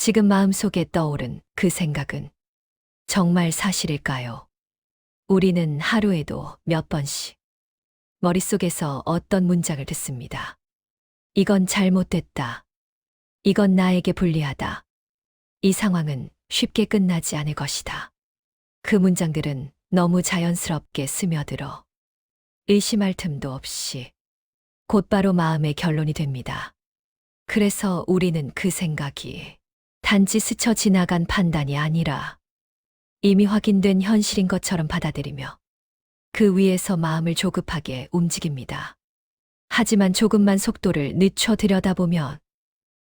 지금 마음속에 떠오른 그 생각은 정말 사실일까요? 우리는 하루에도 몇 번씩 머릿속에서 어떤 문장을 듣습니다. 이건 잘못됐다. 이건 나에게 불리하다. 이 상황은 쉽게 끝나지 않을 것이다. 그 문장들은 너무 자연스럽게 스며들어 의심할 틈도 없이 곧바로 마음의 결론이 됩니다. 그래서 우리는 그 생각이 단지 스쳐 지나간 판단이 아니라 이미 확인된 현실인 것처럼 받아들이며 그 위에서 마음을 조급하게 움직입니다. 하지만 조금만 속도를 늦춰 들여다보면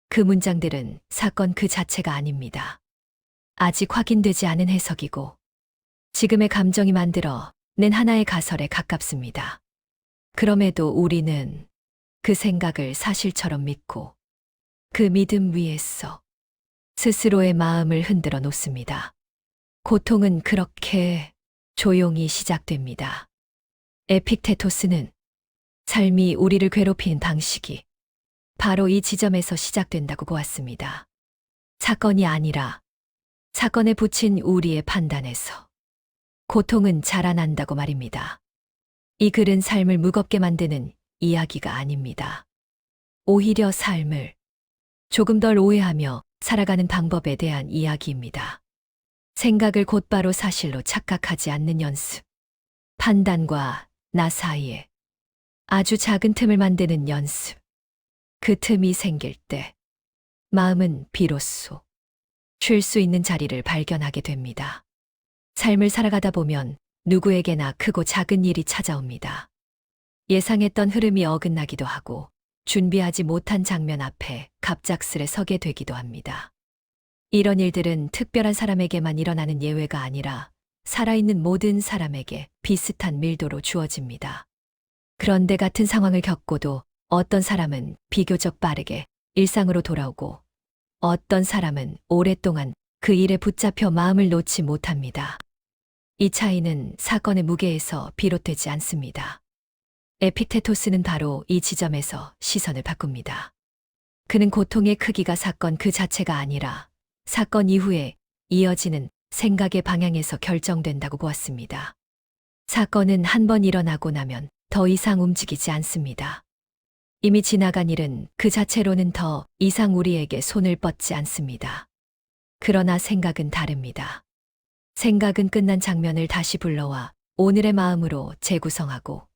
그 문장들은 사건 그 자체가 아닙니다. 아직 확인되지 않은 해석이고 지금의 감정이 만들어 낸 하나의 가설에 가깝습니다. 그럼에도 우리는 그 생각을 사실처럼 믿고 그 믿음 위에서 스스로의 마음을 흔들어 놓습니다. 고통은 그렇게 조용히 시작됩니다. 에픽테토스는 삶이 우리를 괴롭히는 방식이 바로 이 지점에서 시작된다고 보았습니다. 사건이 아니라 사건에 붙인 우리의 판단에서 고통은 자라난다고 말입니다. 이 글은 삶을 무겁게 만드는 이야기가 아닙니다. 오히려 삶을 조금 덜 오해하며 살아가는 방법에 대한 이야기입니다. 생각을 곧바로 사실로 착각하지 않는 연습. 판단과 나 사이에 아주 작은 틈을 만드는 연습. 그 틈이 생길 때 마음은 비로소 쉴 수 있는 자리를 발견하게 됩니다. 삶을 살아가다 보면 누구에게나 크고 작은 일이 찾아옵니다. 예상했던 흐름이 어긋나기도 하고 준비하지 못한 장면 앞에 갑작스레 서게 되기도 합니다. 이런 일들은 특별한 사람에게만 일어나는 예외가 아니라 살아있는 모든 사람에게 비슷한 밀도로 주어집니다. 그런데 같은 상황을 겪고도 어떤 사람은 비교적 빠르게 일상으로 돌아오고 어떤 사람은 오랫동안 그 일에 붙잡혀 마음을 놓지 못합니다. 이 차이는 사건의 무게에서 비롯되지 않습니다. 에픽테토스는 바로 이 지점에서 시선을 바꿉니다. 그는 고통의 크기가 사건 그 자체가 아니라 사건 이후에 이어지는 생각의 방향에서 결정된다고 보았습니다. 사건은 한 번 일어나고 나면 더 이상 움직이지 않습니다. 이미 지나간 일은 그 자체로는 더 이상 우리에게 손을 뻗지 않습니다. 그러나 생각은 다릅니다. 생각은 끝난 장면을 다시 불러와 오늘의 마음으로 재구성하고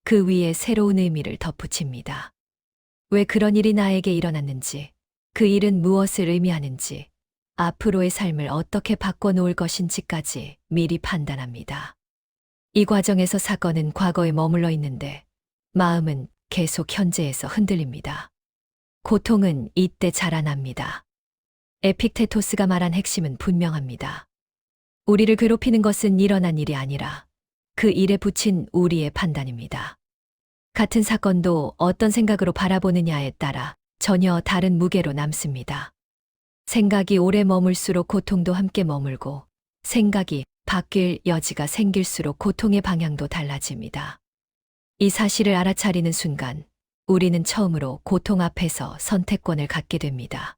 그 위에 새로운 의미를 덧붙입니다. 왜 그런 일이 나에게 일어났는지, 그 일은 무엇을 의미하는지, 앞으로의 삶을 어떻게 바꿔놓을 것인지까지 미리 판단합니다. 이 과정에서 사건은 과거에 머물러 있는데 마음은 계속 현재에서 흔들립니다. 고통은 이때 자라납니다. 에픽테토스가 말한 핵심은 분명합니다. 우리를 괴롭히는 것은 일어난 일이 아니라 그 일에 붙인 우리의 판단입니다. 같은 사건도 어떤 생각으로 바라보느냐에 따라 전혀 다른 무게로 남습니다. 생각이 오래 머물수록 고통도 함께 머물고 생각이 바뀔 여지가 생길수록 고통의 방향도 달라집니다. 이 사실을 알아차리는 순간 우리는 처음으로 고통 앞에서 선택권을 갖게 됩니다.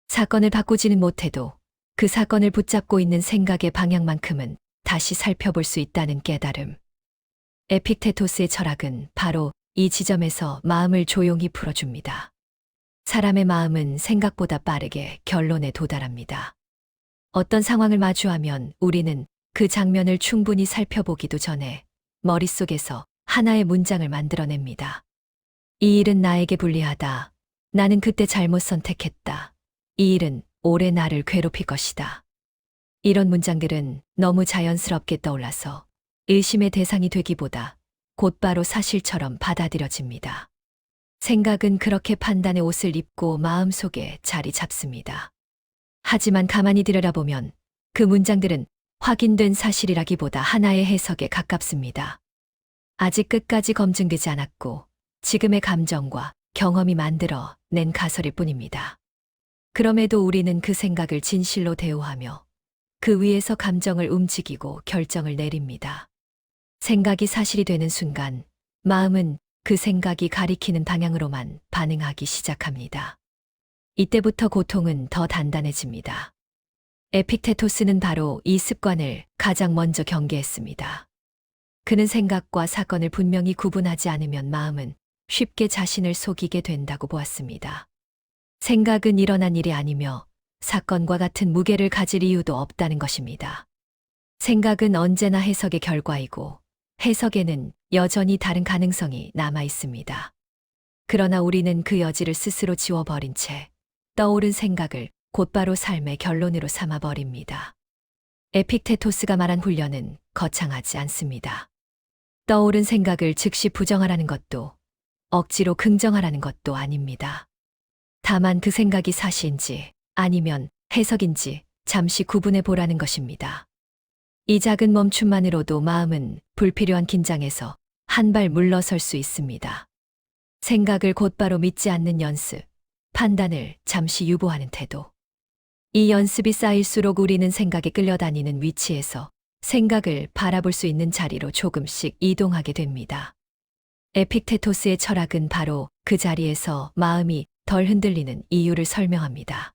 사건을 바꾸지는 못해도 그 사건을 붙잡고 있는 생각의 방향만큼은 다시 살펴볼 수 있다는 깨달음. 에픽테토스의 철학은 바로 이 지점에서 마음을 조용히 풀어줍니다. 사람의 마음은 생각보다 빠르게 결론에 도달합니다. 어떤 상황을 마주하면 우리는 그 장면을 충분히 살펴보기도 전에 머릿속에서 하나의 문장을 만들어냅니다. 이 일은 나에게 불리하다. 나는 그때 잘못 선택했다. 이 일은 오래 나를 괴롭힐 것이다. 이런 문장들은 너무 자연스럽게 떠올라서 의심의 대상이 되기보다 곧바로 사실처럼 받아들여집니다. 생각은 그렇게 판단의 옷을 입고 마음속에 자리 잡습니다. 하지만 가만히 들여다보면 그 문장들은 확인된 사실이라기보다 하나의 해석에 가깝습니다. 아직 끝까지 검증되지 않았고 지금의 감정과 경험이 만들어 낸 가설일 뿐입니다. 그럼에도 우리는 그 생각을 진실로 대우하며 그 위에서 감정을 움직이고 결정을 내립니다. 생각이 사실이 되는 순간 마음은 그 생각이 가리키는 방향으로만 반응하기 시작합니다. 이때부터 고통은 더 단단해집니다. 에픽테토스는 바로 이 습관을 가장 먼저 경계했습니다. 그는 생각과 사건을 분명히 구분하지 않으면 마음은 쉽게 자신을 속이게 된다고 보았습니다. 생각은 일어난 일이 아니며 사건과 같은 무게를 가질 이유도 없다는 것입니다. 생각은 언제나 해석의 결과이고 해석에는 여전히 다른 가능성이 남아 있습니다. 그러나 우리는 그 여지를 스스로 지워버린 채 떠오른 생각을 곧바로 삶의 결론으로 삼아버립니다. 에픽테토스가 말한 훈련은 거창하지 않습니다. 떠오른 생각을 즉시 부정하라는 것도 억지로 긍정하라는 것도 아닙니다. 다만 그 생각이 사실인지 아니면 해석인지 잠시 구분해 보라는 것입니다. 이 작은 멈춤만으로도 마음은 불필요한 긴장에서 한 발 물러설 수 있습니다. 생각을 곧바로 믿지 않는 연습, 판단을 잠시 유보하는 태도. 이 연습이 쌓일수록 우리는 생각에 끌려다니는 위치에서 생각을 바라볼 수 있는 자리로 조금씩 이동하게 됩니다. 에픽테토스의 철학은 바로 그 자리에서 마음이 덜 흔들리는 이유를 설명합니다.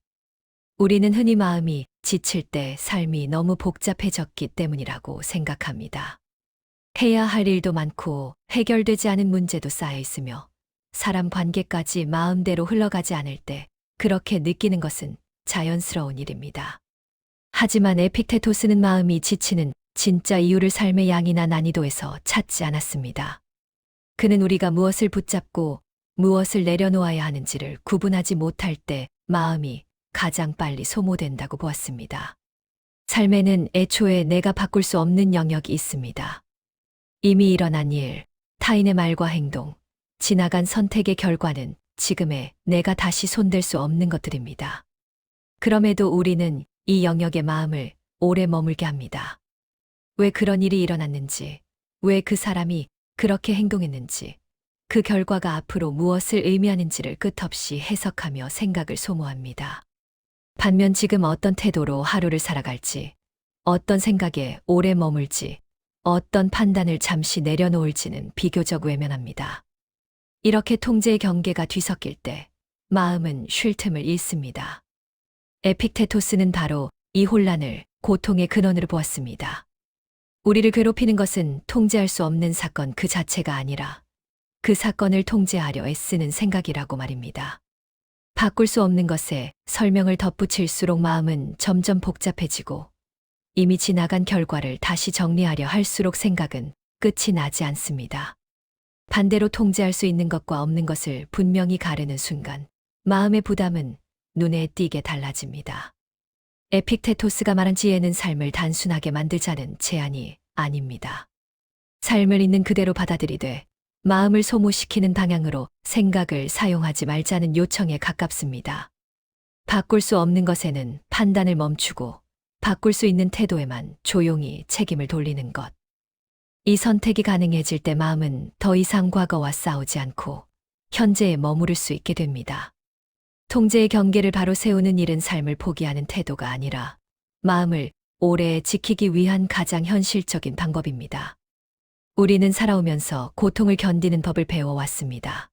우리는 흔히 마음이 지칠 때 삶이 너무 복잡해졌기 때문이라고 생각합니다. 해야 할 일도 많고 해결되지 않은 문제도 쌓여 있으며 사람 관계까지 마음대로 흘러가지 않을 때 그렇게 느끼는 것은 자연스러운 일입니다. 하지만 에픽테토스는 마음이 지치는 진짜 이유를 삶의 양이나 난이도에서 찾지 않았습니다. 그는 우리가 무엇을 붙잡고 무엇을 내려놓아야 하는지를 구분하지 못할 때 마음이 가장 빨리 소모된다고 보았습니다. 삶에는 애초에 내가 바꿀 수 없는 영역이 있습니다. 이미 일어난 일, 타인의 말과 행동, 지나간 선택의 결과는 지금의 내가 다시 손댈 수 없는 것들입니다. 그럼에도 우리는 이 영역의 마음을 오래 머물게 합니다. 왜 그런 일이 일어났는지, 왜 그 사람이 그렇게 행동했는지, 그 결과가 앞으로 무엇을 의미하는지를 끝없이 해석하며 생각을 소모합니다. 반면 지금 어떤 태도로 하루를 살아갈지, 어떤 생각에 오래 머물지, 어떤 판단을 잠시 내려놓을지는 비교적 외면합니다. 이렇게 통제의 경계가 뒤섞일 때 마음은 쉴 틈을 잃습니다. 에픽테토스는 바로 이 혼란을 고통의 근원으로 보았습니다. 우리를 괴롭히는 것은 통제할 수 없는 사건 그 자체가 아니라 그 사건을 통제하려 애쓰는 생각이라고 말입니다. 바꿀 수 없는 것에 설명을 덧붙일수록 마음은 점점 복잡해지고 이미 지나간 결과를 다시 정리하려 할수록 생각은 끝이 나지 않습니다. 반대로 통제할 수 있는 것과 없는 것을 분명히 가르는 순간 마음의 부담은 눈에 띄게 달라집니다. 에픽테토스가 말한 지혜는 삶을 단순하게 만들자는 제안이 아닙니다. 삶을 있는 그대로 받아들이되 마음을 소모시키는 방향으로 생각을 사용하지 말자는 요청에 가깝습니다. 바꿀 수 없는 것에는 판단을 멈추고 바꿀 수 있는 태도에만 조용히 책임을 돌리는 것. 이 선택이 가능해질 때 마음은 더 이상 과거와 싸우지 않고 현재에 머무를 수 있게 됩니다. 통제의 경계를 바로 세우는 일은 삶을 포기하는 태도가 아니라 마음을 오래 지키기 위한 가장 현실적인 방법입니다. 우리는 살아오면서 고통을 견디는 법을 배워왔습니다.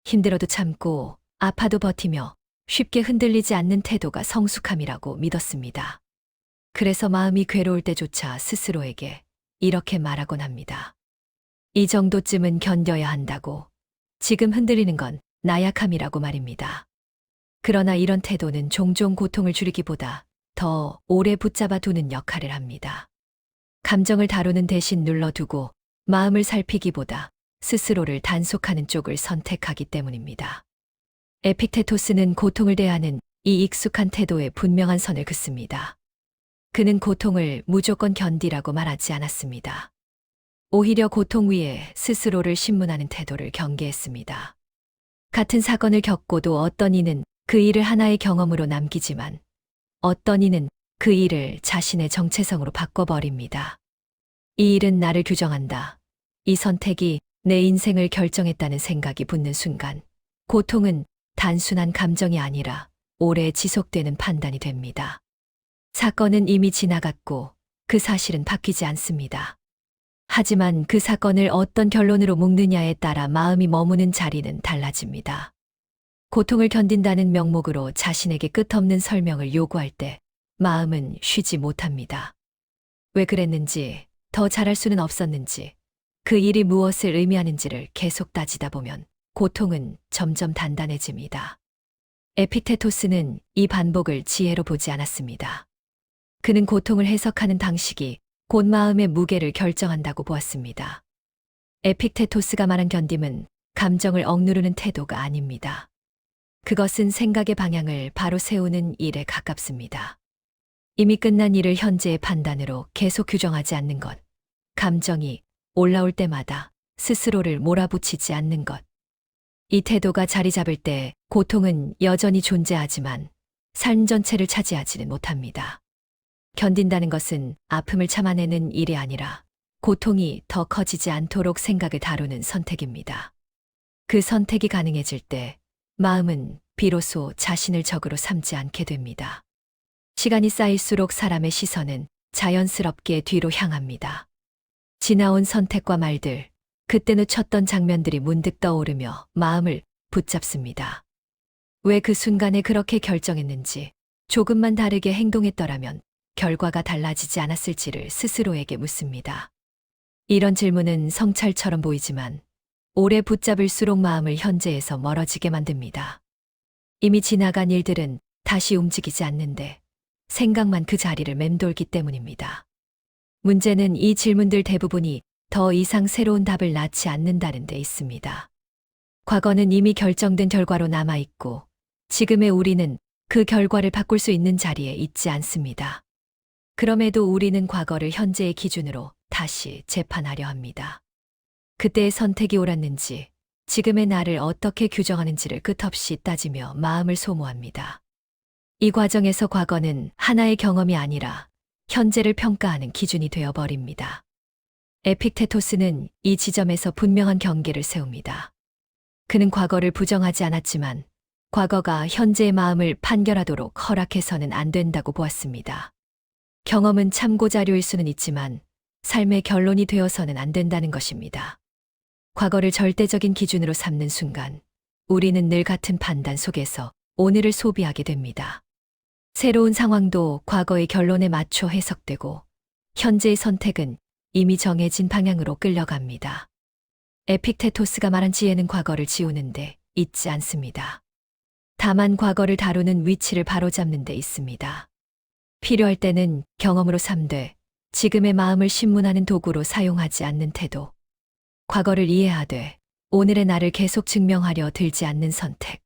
힘들어도 참고 아파도 버티며 쉽게 흔들리지 않는 태도가 성숙함이라고 믿었습니다. 그래서 마음이 괴로울 때조차 스스로에게 이렇게 말하곤 합니다. 이 정도쯤은 견뎌야 한다고. 지금 흔들리는 건 나약함이라고 말입니다. 그러나 이런 태도는 종종 고통을 줄이기보다 더 오래 붙잡아 두는 역할을 합니다. 감정을 다루는 대신 눌러두고 마음을 살피기보다 스스로를 단속하는 쪽을 선택하기 때문입니다. 에픽테토스는 고통을 대하는 이 익숙한 태도에 분명한 선을 긋습니다. 그는 고통을 무조건 견디라고 말하지 않았습니다. 오히려 고통 위에 스스로를 신문하는 태도를 경계했습니다. 같은 사건을 겪고도 어떤 이는 그 일을 하나의 경험으로 남기지만 어떤 이는 그 일을 자신의 정체성으로 바꿔버립니다. 이 일은 나를 규정한다. 이 선택이 내 인생을 결정했다는 생각이 붙는 순간 고통은 단순한 감정이 아니라 오래 지속되는 판단이 됩니다. 사건은 이미 지나갔고 그 사실은 바뀌지 않습니다. 하지만 그 사건을 어떤 결론으로 묶느냐에 따라 마음이 머무는 자리는 달라집니다. 고통을 견딘다는 명목으로 자신에게 끝없는 설명을 요구할 때 마음은 쉬지 못합니다. 왜 그랬는지, 더 잘할 수는 없었는지, 그 일이 무엇을 의미하는지를 계속 따지다 보면 고통은 점점 단단해집니다. 에픽테토스는 이 반복을 지혜로 보지 않았습니다. 그는 고통을 해석하는 방식이 곧 마음의 무게를 결정한다고 보았습니다. 에픽테토스가 말한 견딤은 감정을 억누르는 태도가 아닙니다. 그것은 생각의 방향을 바로 세우는 일에 가깝습니다. 이미 끝난 일을 현재의 판단으로 계속 규정하지 않는 것, 감정이 올라올 때마다 스스로를 몰아붙이지 않는 것. 이 태도가 자리 잡을 때 고통은 여전히 존재하지만 삶 전체를 차지하지는 못합니다. 견딘다는 것은 아픔을 참아내는 일이 아니라 고통이 더 커지지 않도록 생각을 다루는 선택입니다. 그 선택이 가능해질 때 마음은 비로소 자신을 적으로 삼지 않게 됩니다. 시간이 쌓일수록 사람의 시선은 자연스럽게 뒤로 향합니다. 지나온 선택과 말들, 그때 놓쳤던 장면들이 문득 떠오르며 마음을 붙잡습니다. 왜 그 순간에 그렇게 결정했는지, 조금만 다르게 행동했더라면 결과가 달라지지 않았을지를 스스로에게 묻습니다. 이런 질문은 성찰처럼 보이지만 오래 붙잡을수록 마음을 현재에서 멀어지게 만듭니다. 이미 지나간 일들은 다시 움직이지 않는데 생각만 그 자리를 맴돌기 때문입니다. 문제는 이 질문들 대부분이 더 이상 새로운 답을 낳지 않는다는 데 있습니다. 과거는 이미 결정된 결과로 남아있고 지금의 우리는 그 결과를 바꿀 수 있는 자리에 있지 않습니다. 그럼에도 우리는 과거를 현재의 기준으로 다시 재판하려 합니다. 그때의 선택이 옳았는지, 지금의 나를 어떻게 규정하는지를 끝없이 따지며 마음을 소모합니다. 이 과정에서 과거는 하나의 경험이 아니라 현재를 평가하는 기준이 되어버립니다. 에픽테토스는 이 지점에서 분명한 경계를 세웁니다. 그는 과거를 부정하지 않았지만 과거가 현재의 마음을 판결하도록 허락해서는 안 된다고 보았습니다. 경험은 참고 자료일 수는 있지만 삶의 결론이 되어서는 안 된다는 것입니다. 과거를 절대적인 기준으로 삼는 순간 우리는 늘 같은 판단 속에서 오늘을 소비하게 됩니다. 새로운 상황도 과거의 결론에 맞춰 해석되고 현재의 선택은 이미 정해진 방향으로 끌려갑니다. 에픽테토스가 말한 지혜는 과거를 지우는데 있지 않습니다. 다만 과거를 다루는 위치를 바로잡는 데 있습니다. 필요할 때는 경험으로 삼되 지금의 마음을 신문하는 도구로 사용하지 않는 태도. 과거를 이해하되 오늘의 나를 계속 증명하려 들지 않는 선택.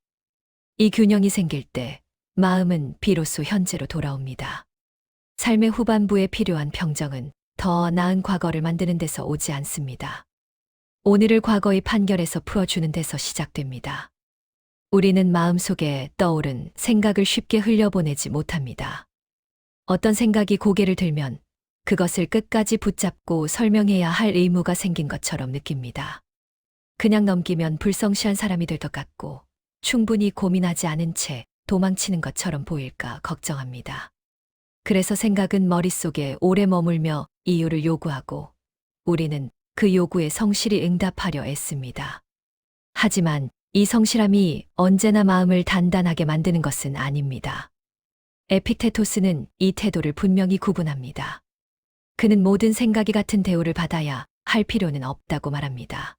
이 균형이 생길 때 마음은 비로소 현재로 돌아옵니다. 삶의 후반부에 필요한 평정은 더 나은 과거를 만드는 데서 오지 않습니다. 오늘을 과거의 판결에서 풀어주는 데서 시작됩니다. 우리는 마음속에 떠오른 생각을 쉽게 흘려보내지 못합니다. 어떤 생각이 고개를 들면 그것을 끝까지 붙잡고 설명해야 할 의무가 생긴 것처럼 느낍니다. 그냥 넘기면 불성실한 사람이 될 것 같고 충분히 고민하지 않은 채 도망치는 것처럼 보일까 걱정합니다. 그래서 생각은 머릿속에 오래 머물며 이유를 요구하고 우리는 그 요구에 성실히 응답하려 애씁니다. 하지만 이 성실함이 언제나 마음을 단단하게 만드는 것은 아닙니다. 에픽테토스는 이 태도를 분명히 구분합니다. 그는 모든 생각이 같은 대우를 받아야 할 필요는 없다고 말합니다.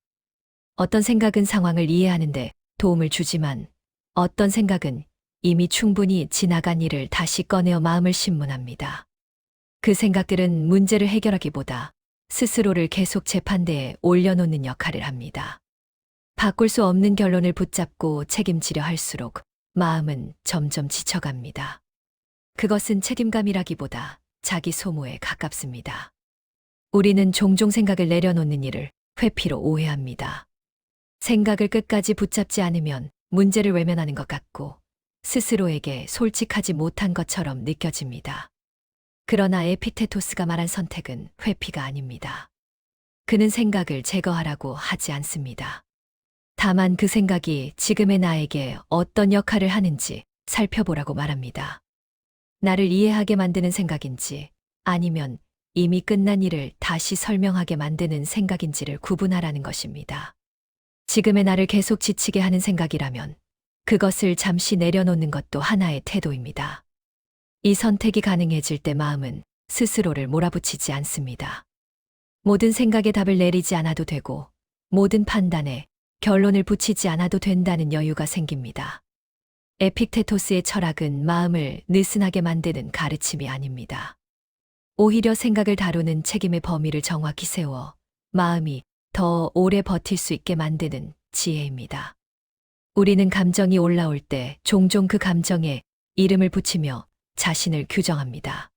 어떤 생각은 상황을 이해하는데 도움을 주지만 어떤 생각은 이미 충분히 지나간 일을 다시 꺼내어 마음을 신문합니다. 그 생각들은 문제를 해결하기보다 스스로를 계속 재판대에 올려놓는 역할을 합니다. 바꿀 수 없는 결론을 붙잡고 책임지려 할수록 마음은 점점 지쳐갑니다. 그것은 책임감이라기보다 자기 소모에 가깝습니다. 우리는 종종 생각을 내려놓는 일을 회피로 오해합니다. 생각을 끝까지 붙잡지 않으면 문제를 외면하는 것 같고 스스로에게 솔직하지 못한 것처럼 느껴집니다. 그러나 에픽테토스가 말한 선택은 회피가 아닙니다. 그는 생각을 제거하라고 하지 않습니다. 다만 그 생각이 지금의 나에게 어떤 역할을 하는지 살펴보라고 말합니다. 나를 이해하게 만드는 생각인지 아니면 이미 끝난 일을 다시 설명하게 만드는 생각인지를 구분하라는 것입니다. 지금의 나를 계속 지치게 하는 생각이라면 그것을 잠시 내려놓는 것도 하나의 태도입니다. 이 선택이 가능해질 때 마음은 스스로를 몰아붙이지 않습니다. 모든 생각에 답을 내리지 않아도 되고, 모든 판단에 결론을 붙이지 않아도 된다는 여유가 생깁니다. 에픽테토스의 철학은 마음을 느슨하게 만드는 가르침이 아닙니다. 오히려 생각을 다루는 책임의 범위를 정확히 세워 마음이 더 오래 버틸 수 있게 만드는 지혜입니다. 우리는 감정이 올라올 때 종종 그 감정에 이름을 붙이며 자신을 규정합니다.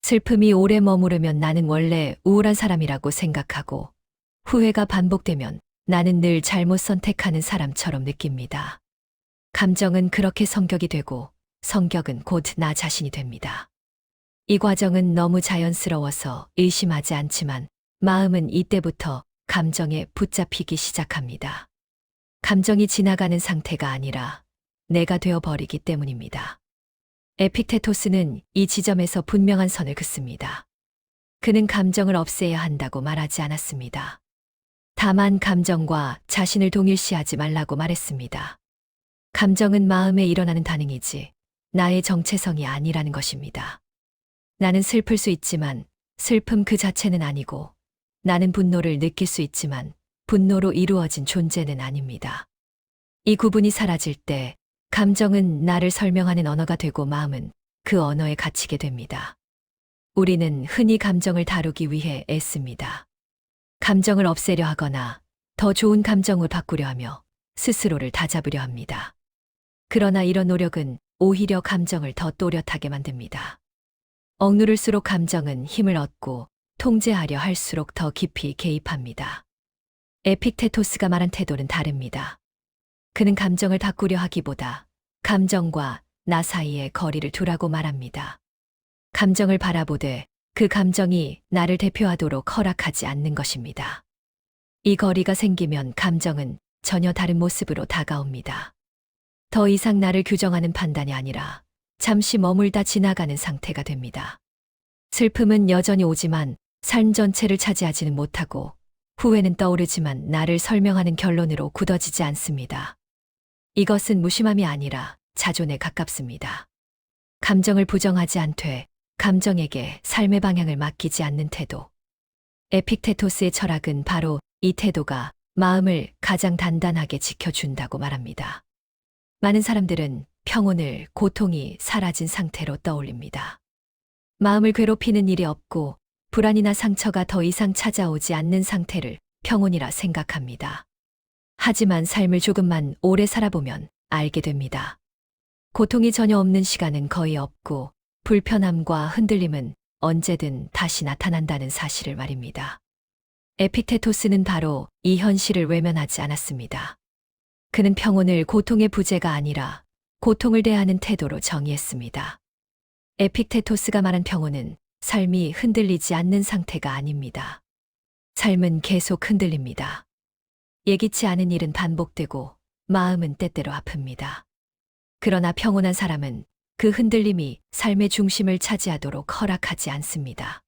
슬픔이 오래 머무르면 나는 원래 우울한 사람이라고 생각하고, 후회가 반복되면 나는 늘 잘못 선택하는 사람처럼 느낍니다. 감정은 그렇게 성격이 되고, 성격은 곧 나 자신이 됩니다. 이 과정은 너무 자연스러워서 의심하지 않지만, 마음은 이때부터 감정에 붙잡히기 시작합니다. 감정이 지나가는 상태가 아니라 내가 되어버리기 때문입니다. 에픽테토스는 이 지점에서 분명한 선을 긋습니다. 그는 감정을 없애야 한다고 말하지 않았습니다. 다만 감정과 자신을 동일시하지 말라고 말했습니다. 감정은 마음에 일어나는 반응이지 나의 정체성이 아니라는 것입니다. 나는 슬플 수 있지만 슬픔 그 자체는 아니고, 나는 분노를 느낄 수 있지만 분노로 이루어진 존재는 아닙니다. 이 구분이 사라질 때 감정은 나를 설명하는 언어가 되고, 마음은 그 언어에 갇히게 됩니다. 우리는 흔히 감정을 다루기 위해 애씁니다. 감정을 없애려 하거나 더 좋은 감정을 바꾸려 하며 스스로를 다잡으려 합니다. 그러나 이런 노력은 오히려 감정을 더 또렷하게 만듭니다. 억누를수록 감정은 힘을 얻고, 통제하려 할수록 더 깊이 개입합니다. 에픽테토스가 말한 태도는 다릅니다. 그는 감정을 바꾸려 하기보다 감정과 나 사이에 거리를 두라고 말합니다. 감정을 바라보되 그 감정이 나를 대표하도록 허락하지 않는 것입니다. 이 거리가 생기면 감정은 전혀 다른 모습으로 다가옵니다. 더 이상 나를 규정하는 판단이 아니라 잠시 머물다 지나가는 상태가 됩니다. 슬픔은 여전히 오지만 삶 전체를 차지하지는 못하고, 후회는 떠오르지만 나를 설명하는 결론으로 굳어지지 않습니다. 이것은 무심함이 아니라 자존에 가깝습니다. 감정을 부정하지 않되 감정에게 삶의 방향을 맡기지 않는 태도. 에픽테토스의 철학은 바로 이 태도가 마음을 가장 단단하게 지켜준다고 말합니다. 많은 사람들은 평온을 고통이 사라진 상태로 떠올립니다. 마음을 괴롭히는 일이 없고 불안이나 상처가 더 이상 찾아오지 않는 상태를 평온이라 생각합니다. 하지만 삶을 조금만 오래 살아보면 알게 됩니다. 고통이 전혀 없는 시간은 거의 없고, 불편함과 흔들림은 언제든 다시 나타난다는 사실을 말입니다. 에픽테토스는 바로 이 현실을 외면하지 않았습니다. 그는 평온을 고통의 부재가 아니라 고통을 대하는 태도로 정의했습니다. 에픽테토스가 말한 평온은 삶이 흔들리지 않는 상태가 아닙니다. 삶은 계속 흔들립니다. 예기치 않은 일은 반복되고 마음은 때때로 아픕니다. 그러나 평온한 사람은 그 흔들림이 삶의 중심을 차지하도록 허락하지 않습니다.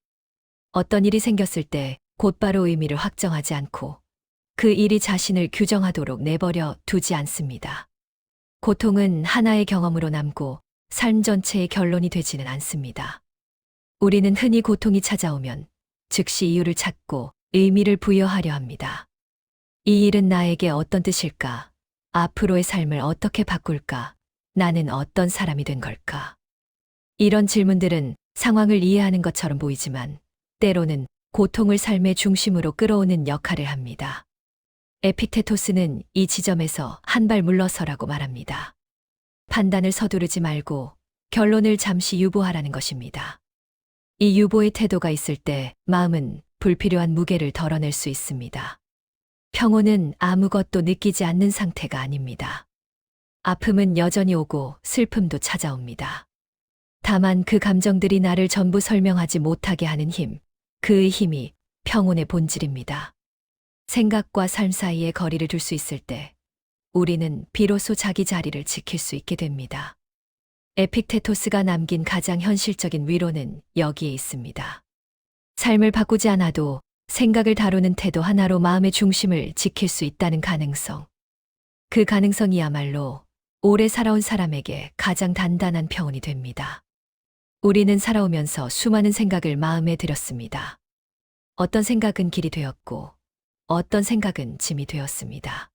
어떤 일이 생겼을 때 곧바로 의미를 확정하지 않고, 그 일이 자신을 규정하도록 내버려 두지 않습니다. 고통은 하나의 경험으로 남고 삶 전체의 결론이 되지는 않습니다. 우리는 흔히 고통이 찾아오면 즉시 이유를 찾고 의미를 부여하려 합니다. 이 일은 나에게 어떤 뜻일까? 앞으로의 삶을 어떻게 바꿀까? 나는 어떤 사람이 된 걸까? 이런 질문들은 상황을 이해하는 것처럼 보이지만 때로는 고통을 삶의 중심으로 끌어오는 역할을 합니다. 에픽테토스는 이 지점에서 한 발 물러서라고 말합니다. 판단을 서두르지 말고 결론을 잠시 유보하라는 것입니다. 이 유보의 태도가 있을 때 마음은 불필요한 무게를 덜어낼 수 있습니다. 평온은 아무것도 느끼지 않는 상태가 아닙니다. 아픔은 여전히 오고 슬픔도 찾아옵니다. 다만 그 감정들이 나를 전부 설명하지 못하게 하는 힘, 그 힘이 평온의 본질입니다. 생각과 삶 사이에 거리를 둘 수 있을 때 우리는 비로소 자기 자리를 지킬 수 있게 됩니다. 에픽테토스가 남긴 가장 현실적인 위로는 여기에 있습니다. 삶을 바꾸지 않아도 생각을 다루는 태도 하나로 마음의 중심을 지킬 수 있다는 가능성. 그 가능성이야말로 오래 살아온 사람에게 가장 단단한 평온이 됩니다. 우리는 살아오면서 수많은 생각을 마음에 들였습니다. 어떤 생각은 길이 되었고, 어떤 생각은 짐이 되었습니다.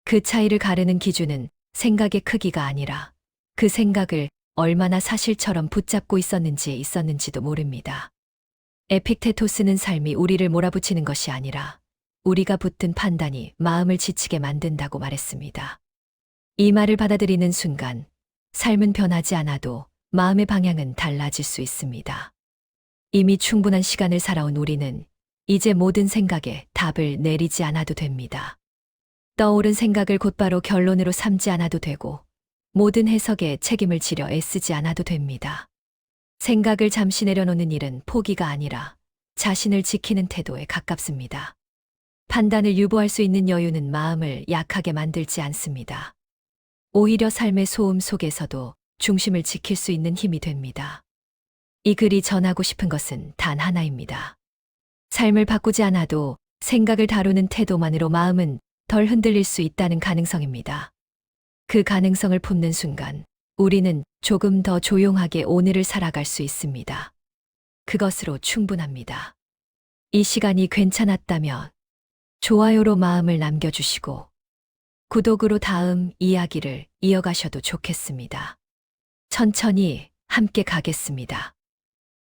그 차이를 가르는 기준은 생각의 크기가 아니라 그 생각을 얼마나 사실처럼 붙잡고 있었는지도 모릅니다. 에픽테토스는 삶이 우리를 몰아붙이는 것이 아니라 우리가 붙든 판단이 마음을 지치게 만든다고 말했습니다. 이 말을 받아들이는 순간 삶은 변하지 않아도 마음의 방향은 달라질 수 있습니다. 이미 충분한 시간을 살아온 우리는 이제 모든 생각에 답을 내리지 않아도 됩니다. 떠오른 생각을 곧바로 결론으로 삼지 않아도 되고 모든 해석에 책임을 지려 애쓰지 않아도 됩니다. 생각을 잠시 내려놓는 일은 포기가 아니라 자신을 지키는 태도에 가깝습니다. 판단을 유보할 수 있는 여유는 마음을 약하게 만들지 않습니다. 오히려 삶의 소음 속에서도 중심을 지킬 수 있는 힘이 됩니다. 이 글이 전하고 싶은 것은 단 하나입니다. 삶을 바꾸지 않아도 생각을 다루는 태도만으로 마음은 덜 흔들릴 수 있다는 가능성입니다. 그 가능성을 품는 순간 우리는 조금 더 조용하게 오늘을 살아갈 수 있습니다. 그것으로 충분합니다. 이 시간이 괜찮았다면 좋아요로 마음을 남겨주시고 구독으로 다음 이야기를 이어가셔도 좋겠습니다. 천천히 함께 가겠습니다.